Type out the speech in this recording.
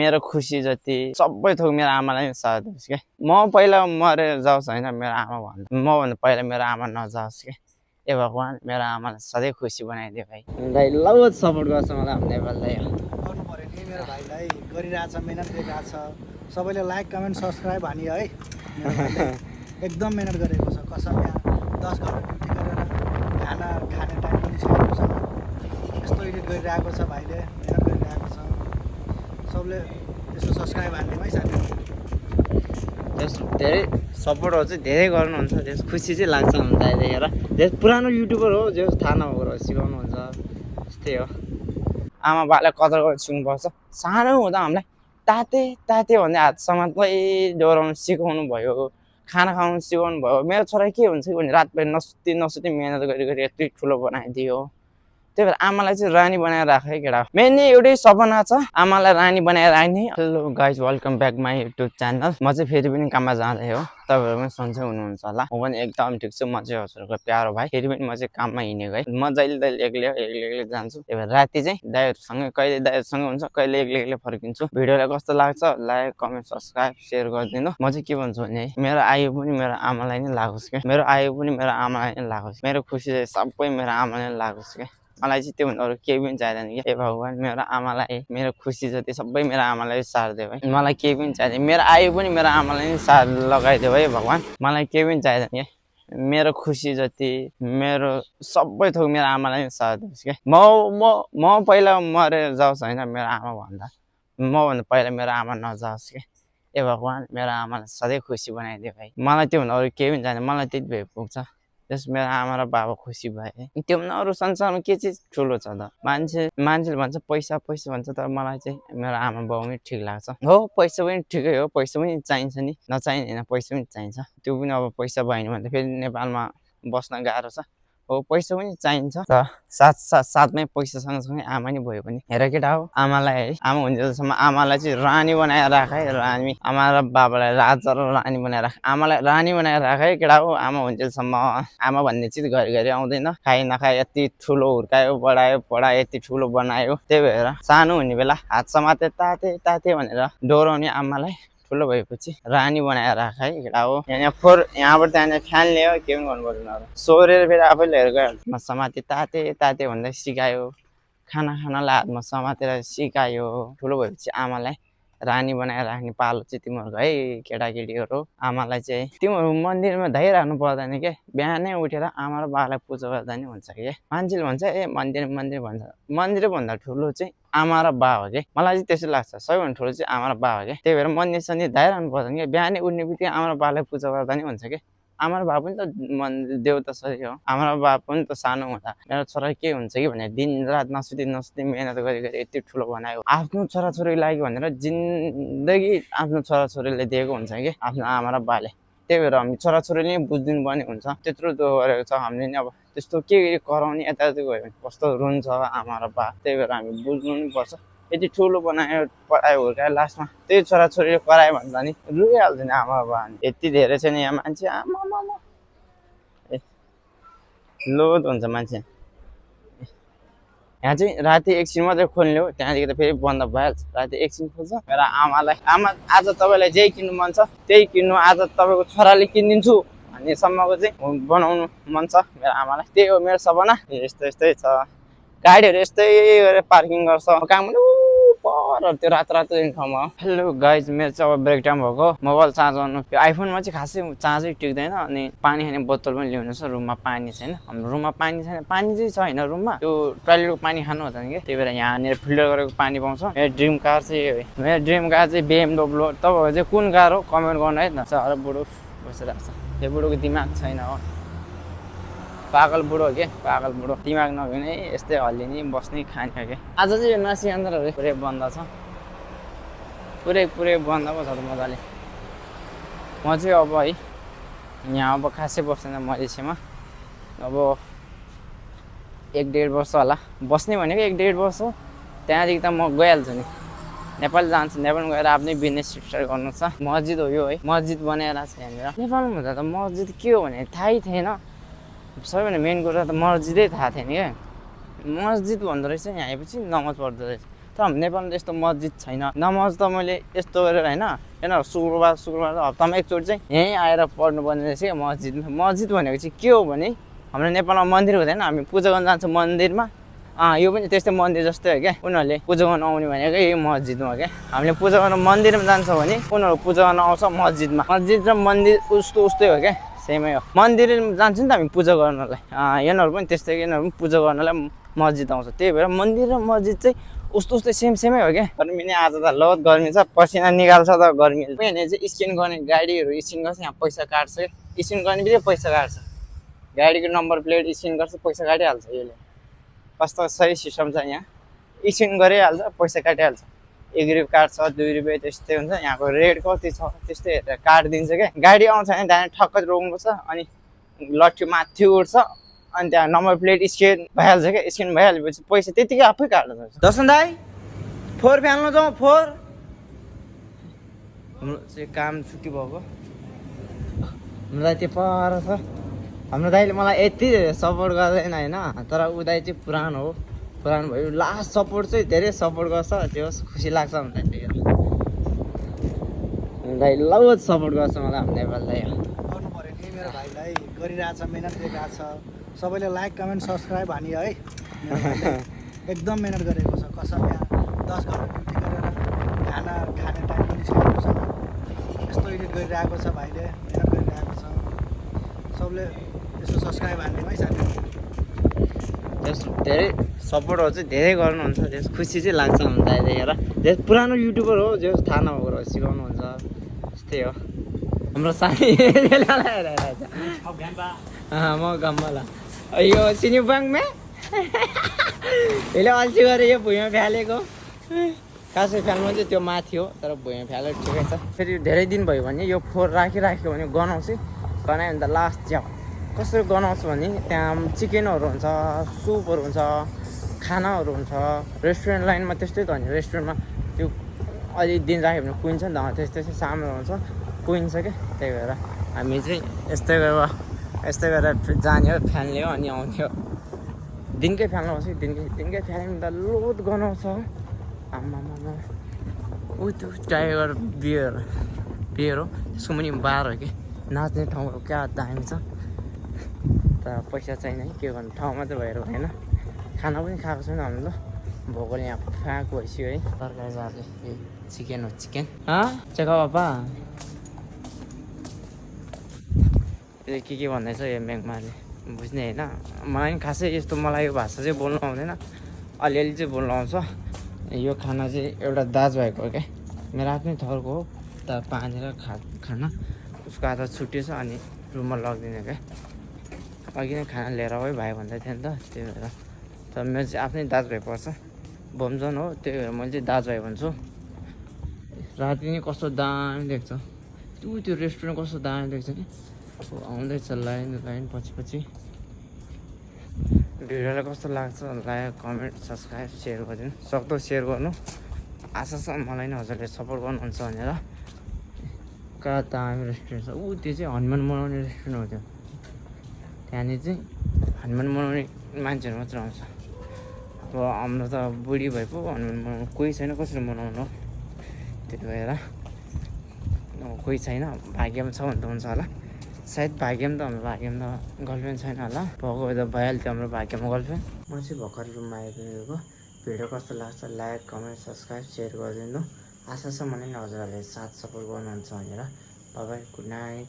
मेरो खुसी जति सबै थोक मेरो आमालाई साथ दियोस् के। म पहिला मरेर जाओस् होइन मेरो आमा भन्दा मभन्दा पहिला मेरो आमा नजाओस् के। ए भगवान् मेरो आमालाई सधैँ खुसी बनाइदियो भाइ। दाइ बहुत सपोर्ट गर्छ मलाई हाम्रो नेपाल दाइ गर्नु पर्यो नि मेरो भाइलाई गरिरहेछ मिहिनेत गरिरहेछ सबैले लाइक कमेन्ट सब्सक्राइब हानियो है एकदम मिहिनेत गरेको छ कसम यहाँ 10 घन्टा ड्युटी गरेर खाना खाने टाइम पनि छैन उसँग यस्तो एडिट गरिरहेको छ भाइले मिहिनेत गरिरहेको छ सबले यसो सब्सक्राइब हानिदिनु है साथीहरू त्यस धेरै सपोर्टहरू चाहिँ धेरै गर्नुहुन्छ त्यस खुसी चाहिँ लाग्छ हुन्छ देखेर त्यस पुरानो युट्युबर हो जो थाहा नभएको सिकाउनुहुन्छ त्यस्तै हो आमा बाले कदर गरेर सिक्नुपर्छ सानो हुँदा हामीलाई ताते ताते भन्दै हात समात्दै डोराउनु सिकाउनु भयो खाना खानु सिकाउनु भयो मेरो छोरा के हुन्छ कि भने रातभरि नसुती मिहिनेत गरी यति ठुलो बनाइदियो त्यही भएर आमालाई चाहिँ रानी बनाएर राख है केटा मेन एउटै सपना छ आमालाई रानी बनाएर राख्ने hello guys welcome back my YouTube channel म चाहिँ फेरि पनि काममा जाँदै हो तपाईँहरू पनि सन्चै हुनुहुन्छ होला म पनि एकदम ठिक छु म चाहिँ हजुरको प्यारो भाइ फेरि पनि म चाहिँ काममा हिँडेको है म जहिले एक्लै जान्छु त्यही भएर राति चाहिँ दाइहरूसँगै कहिले दाइहरूसँगै हुन्छ कहिले एक्लै फर्किन्छु भिडियोलाई कस्तो लाग्छ लाइक कमेन्ट सब्सक्राइब सेयर गरिदिनु म चाहिँ के भन्छु भने मेरो आयु पनि मेरो आमालाई नै लागोस् क्या मेरो आयु पनि मेरो आमालाई नै लागोस् मेरो खुसी चाहिँ सबै मेरो आमालाई नै लागोस् क्या मलाई चाहिँ त्योभन्दा अरू केही पनि चाहिँदैन कि ए भगवान् मेरो आमालाई मेरो खुसी जति सबै मेरो आमालाई सारिदियो है मलाई केही पनि चाहिँदैन मेरो आयु पनि मेरो आमालाई नै सार लगाइदियो है भगवान् मलाई केही पनि चाहिँदैन कि मेरो खुसी जति मेरो सबै थोक मेरो आमालाई नै साथ दियोस् क्या म पहिला मरेर जाओस् होइन मेरो आमा भन्दा मभन्दा पहिला मेरो आमा नजाओस् क्या ए भगवान् मेरो आमालाई सधैँ खुसी बनाइदियो भाइ मलाई त्योभन्दा अरू केही पनि चाहिँदैन मलाई त्यति भए पुग्छ त्यस मेरो आमा र बाबा खुसी भए त्योभन्दा अरू संसारमा के चाहिँ ठुलो छ त मान्छेले भन्छ पैसा भन्छ तर मलाई चाहिँ मेरो आमा बाउ नै ठिक लाग्छ हो पैसा पनि ठिकै हो पैसा पनि चाहिन्छ नि नचाहिँदैन पैसा पनि चाहिन्छ त्यो पनि अब पैसा भएन भने त फेरि नेपालमा बस्न गाह्रो छ हो पैसा पनि चाहिन्छ र साथमै पैसा सँगसँगै आमा नि भयो भने हेर केटा हो आमालाई है आमा हुन्जेलसम्म आमालाई चाहिँ रानी बनाएर राख है रानी आमा र बाबालाई राजा र रानी बनाएर राख आमालाई रानी बनाएर राख है केटा हो आमा हुन्जेलसम्म आमा भन्ने चिज घरि आउँदैन खाइ नखाए यति ठुलो हुर्कायो बढायो पढायो यति ठुलो बनायो त्यही भएर सानो हुने बेला हात समाते ताते भनेर डोराउने आमालाई ठुलो भएपछि रानी बनाएर राख है केटा हो यहाँबाट त्यहाँ फ्यान ल्यायो के पनि गर्नु पर्दैन सोरेर फेरि आफैले हेरेर गइहाल्छ समाते ताते भन्दै सिकायो खानालाई हातमा समातेर सिकायो ठुलो भएपछि आमालाई रानी बनाएर राख्ने पालो चाहिँ तिमीहरूको है केटाकेटीहरू आमालाई चाहिँ तिमीहरू मन्दिरमा धाइराख्नु पर्दैन के बिहानै उठेर आमा र बाबालाई पूजा गर्दा नि हुन्छ कि मान्छेले भन्छ ए मन्दिर भन्छ मन्दिर भन्दा ठुलो चाहिँ आमा र बा हो कि मलाई चाहिँ त्यसो लाग्छ सबैभन्दा ठुलो चाहिँ आमा र बा हो कि त्यही भएर मन्दिर सन्दिर धाइराख्नु पर्दैन कि बिहानै उठ्ने बित्तिकै आमा र बाबालाई पूजा गर्दा नि हुन्छ कि आमा र बाबा पनि त मन्दिर देउता सरी हो आमा र बाबा पनि त सानो हुँदा मेरो छोरा के हुन्छ कि भने दिनरात नसुती मिहिनेत गरी यति ठुलो बनायो आफ्नो छोराछोरीको लागि भनेर जिन्दगी आफ्नो छोराछोरीले दिएको हुन्छ कि आफ्नो आमा र बाले त्यही भएर हामी छोराछोरीले नै बुझिदिनु पर्ने हुन्छ त्यत्रो दुःख गरेको छ हामीले नि अब त्यस्तो के कराउने यताउति गयो भने कस्तो रुन्छ आमा र बा त्यही भएर हामी बुझ्नु नि पर्छ यति ठुलो बनायो पढायो हुर्कायो लास्टमा त्यही छोराछोरीले करायो भन्दा नि रुइहाल्छ नि आमा बा यति धेरै छ नि यहाँ मान्छे आमा लोड हुन्छ मान्छे यहाँ चाहिँ राति एकछिन मात्रै खोल्ने हो त्यहाँदेखि त फेरि बन्द भइहाल्छ राति एकछिन खोल्छ मेरो आमालाई आमा आज तपाईँलाई जे किन्नु मन छ त्यही किन्नु आज तपाईँको छोराले किनिदिन्छु भन्नेसम्मको चाहिँ बनाउनु मन छ मेरो आमालाई त्यही हो मेरो सपना यस्तै छ गाडीहरू यस्तै गरेर पार्किङ गर्छ काम पर त्यो रातो ठाउँमा हेलो गाइज मेरो चाहिँ अब ब्रेक टाइम भएको मोबाइल चार्ज गर्नु त्यो आइफोनमा चाहिँ खासै चार्जै टिक्दैन अनि पानी खाने बोतल पनि ल्याउनु छ रुममा पानी छैन हाम्रो रुममा पानी छैन पानी चाहिँ छ होइन रुममा त्यो टोइलेटको पानी खानु हुँदैन कि त्यही भएर यहाँनिर फिल्टर गरेको पानी पाउँछ मेरो ड्रिम कार चाहिँ BMW तपाईँहरू चाहिँ कुन कार हो कमेन्ट गर्नु है न अरू बुढो बसिरहेको छ त्यो बुढोको दिमाग छैन हो पागल बुढो के पागल बुढो दिमाग नभने यस्तै हल्लिने बस्ने खाने के आज चाहिँ यो नासी यन्त्रहरू पुरै बन्द छ पुरै बन्द पो छ त मजाले म चाहिँ अब है यहाँ अब खासै बस्दैन मधेसीमा अब 1-1.5 वर्ष होला बस्ने भनेको 1-1.5 वर्ष त्यहाँदेखि त म गइहाल्छु नि नेपाल जान्छु नेपाल गएर आफ्नै बिजनेस स्टार्ट गर्नु छ मस्जिद हो यो है मस्जिद बनाइरहेको छ यहाँनिर नेपालमा हुँदा त मस्जिद के हो भने थाहै थिएन सबैभन्दा मेन कुरा त मस्जिदै थाहा थिएन क्या मस्जिद भन्दो रहेछ यहाँ आएपछि नमाज पढ्दो रहेछ तर हाम्रो नेपालमा त यस्तो मस्जिद छैन। नमाज त मैले यस्तो गरेर होइन शुक्रबार हप्तामा एकचोटि चाहिँ यहीँ आएर पढ्नुपर्ने रहेछ क्या मस्जिदमा। मस्जिद भनेको चाहिँ के हो भने हाम्रो नेपालमा मन्दिर हुँदैन, हामी पूजा गर्न जान्छौँ मन्दिरमा। यो पनि त्यस्तै मन्दिर जस्तै हो क्या। उनीहरूले पूजा गर्न आउने भनेको यही मस्जिदमा हो क्या। हामीले पूजा गर्न मन्दिरमा जान्छौँ भने उनीहरू पूजा गर्न आउँछ मस्जिदमा। मस्जिद र मन्दिर उस्तै हो क्या, सेमै हो। मन्दिर जान्छ नि त हामी पूजा गर्नलाई, यिनीहरू पनि त्यस्तै, यिनीहरू पनि पूजा गर्नलाई मस्जिद आउँछ। त्यही भएर मन्दिर र मस्जिद चाहिँ उस्तै सेमै हो क्या। गर्मी नै आज त बहुत गर्मी छ, पसिना निकाल्छ त गर्मीले। यहाँ चाहिँ स्क्यान गर्ने गाडीहरू स्क्यान गर्छ, यहाँ पैसा काट्छ। स्क्यान गर्ने बित्तिकै पैसा काट्छ। गाडीको नम्बर प्लेट स्क्यान गर्छ, पैसा काटिहाल्छ। यसले कस्तो सही सिस्टम छ यहाँ। स्क्यान गरिहाल्छ, पैसा काटिहाल्छ। 1 रुपियाँ काट्छ, 2 रुपियाँ त्यस्तै हुन्छ। यहाँको रेट कति छ त्यस्तै हेरेर काटिदिन्छ क्या। गाडी आउँछ भने त्यहाँदेखि ठक्क रोक्नुपर्छ, अनि लट्ठी माथि उठ्छ, अनि त्यहाँ नम्बर प्लेट स्क्यान भइहाल्छ क्या। स्क्यान भइहालेपछि पैसा त्यतिकै आफै काट्न जान्छ। दर्शन दाई फोहोर फ्याल्न जाउँ, फोहोर। हाम्रो चाहिँ काम छुट्टी भएको, हाम्रो दाइ त्यो पर छ। हाम्रो दाइले मलाई यति सपोर्ट गर्दैन होइन, तर ऊ दाइ चाहिँ पुरानो हो, पुरानो भयो। लास्ट सपोर्ट चाहिँ धेरै सपोर्ट गर्छ, त्यो खुसी लाग्छ हामीलाई। त्यही हो दाइ बहुत सपोर्ट गर्छ मलाई हाम्रो नेपाल दाइ। गर्नु पऱ्यो नि मेरो भाइलाई, गरिरहेछ, मिहिनेत गरिरहेछ। सबैले लाइक कमेन्ट सब्सक्राइब हान्यो है। मेरो भाइले एकदम मिहिनेत गरेको छ। कसम यहाँ 10 घन्टा ड्युटी गरेर खाने टाइम पनि छैन उसँग। यस्तो एडिट गरिरहेको छ भाइले, मिहिनेत गरिरहेको छ। सबले यसो सब्सक्राइब हान्दिउँ है साथी। धेरै सपोर्टहरू चाहिँ धेरै गर्नुहुन्छ, त्यस खुसी चाहिँ लाग्छ हामीलाई देखेर। त्यस पुरानो युट्युबर हो, जो थाहा नभएको सिकाउनुहुन्छ, त्यस्तै हो हाम्रो साथी। म गम्मला यो सिनिबाङमा यसले अल्छी गरेर यो भुइँमा फ्यालेको। खासै फ्याल्नु चाहिँ त्यो माथि हो, तर भुइँमा फ्यालेको ठिकै छ। फेरि धेरै दिन भयो भने यो फोहोर राखिराख्यो भने गनाउँछ। गनायो भने त लास्ट च्याउ कसरी गनाउँछ भने त्यहाँ चिकनहरू हुन्छ, सुपहरू हुन्छ, खानाहरू हुन्छ। रेस्टुरेन्ट लाइनमा त्यस्तै त हो नि। रेस्टुरेन्टमा त्यो अलि दिन राख्यो भने कुहिन्छ नि त, त्यस्तै सामान हुन्छ, कुहिन्छ क्या। त्यही भएर हामी चाहिँ यस्तै गरेर जाने हो, फ्याल्ने हो, अनि आउने हो। दिनकै फ्याल्नुपर्छ, दिनकै फ्याल्यो भने त लोड गनाउँछ। आम्मामा ऊ त्यो टाइगर बियर हो, त्यसको पनि बार हो कि। नाच्ने ठाउँहरू क्या दामी छ, तर पैसा छैन है, के गर्नु। ठाउँमा चाहिँ भएर भएन। खाना पनि खाएको छैन हामीले, भोकले यहाँ फ्याँक भइसक्यो है। तरकारी जाँदै चिकन हो, चिकन चेका बाबा। यो के भन्दैछ यो म्यागमाले बुझ्ने होइन। मलाई पनि खासै यस्तो, मलाई यो भाषा चाहिँ बोल्नु आउँदैन, अलिअलि चाहिँ बोल्नु आउँछ। यो खाना चाहिँ एउटा दाजुभाइको हो क्या, मेरो आफ्नै थरको हो। त पानी र खाना उसको आधा छुट्टी छ, अनि रुममा लगिदिने क्या। अघि नै खाना लिएर आऊ है भाइ भन्दै थियो नि त, त्यही भएर। तर मेरो चाहिँ आफ्नै दाजुभाइ पर्छ, बोमजन हो, त्यही भएर मैले चाहिँ दाजुभाइ भन्छु। राति नै कस्तो दामी देख्छ त्यो रेस्टुरेन्ट, कस्तो दामी देख्छ नि। आउँदैछ लाइन पछि। भिडियोलाई कस्तो लाग्छ लाइक कमेन्ट सब्सक्राइब सेयर गरिदिनु, सक्दो सेयर गर्नु। आशा छ मलाई नै हजुरले सपोर्ट गर्नुहुन्छ भनेर। कहाँ दामी रेस्टुरेन्ट छ। त्यो चाहिँ हनुमान मनाउने रेस्टुरेन्ट हो। त्यो त्यहाँनिर चाहिँ हनुमान मनाउने मान्छेहरू मात्र आउँछ। अब हाम्रो त बुढी भए पो हनुमान मनाउनु कोही छैन, कसरी मनाउनु। त्यही भएर कोही छैन, भाग्यमा छ भने त हुन्छ होला। सायद भाग्यमा त हाम्रो भाग्यमा त गर्लफ्रेन्ड छैन होला, भएको भए त भइहाल्थ्यो हाम्रो भाग्यमा गर्लफ्रेन्ड। म चाहिँ भर्खर रुममा आइपुगेको। भिडियो कस्तो लाग्छ लाइक कमेन्ट सब्सक्राइब सेयर गरिदिनु। आशा छ मलाई नै हजुरहरूले साथ सपोर्ट गर्नुहुन्छ भनेर। Bye bye, good night.